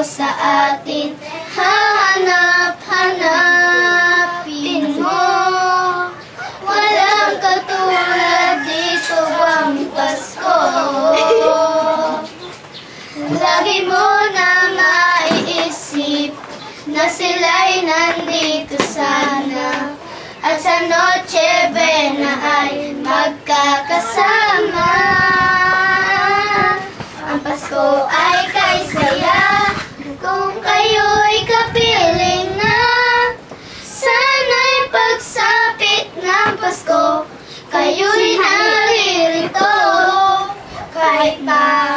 sa atin, hahanap-hanapin mo. Walang katulad dito ang Pasko. Lagi mo na maiisip na sila'y nandito sana, at sa Noche Buena ay magkakasama. Ang Pasko ay kay saya kung kayo'y kapiling na. Sana'y pagsapit ng Pasko, kayo'y naririto kahit pa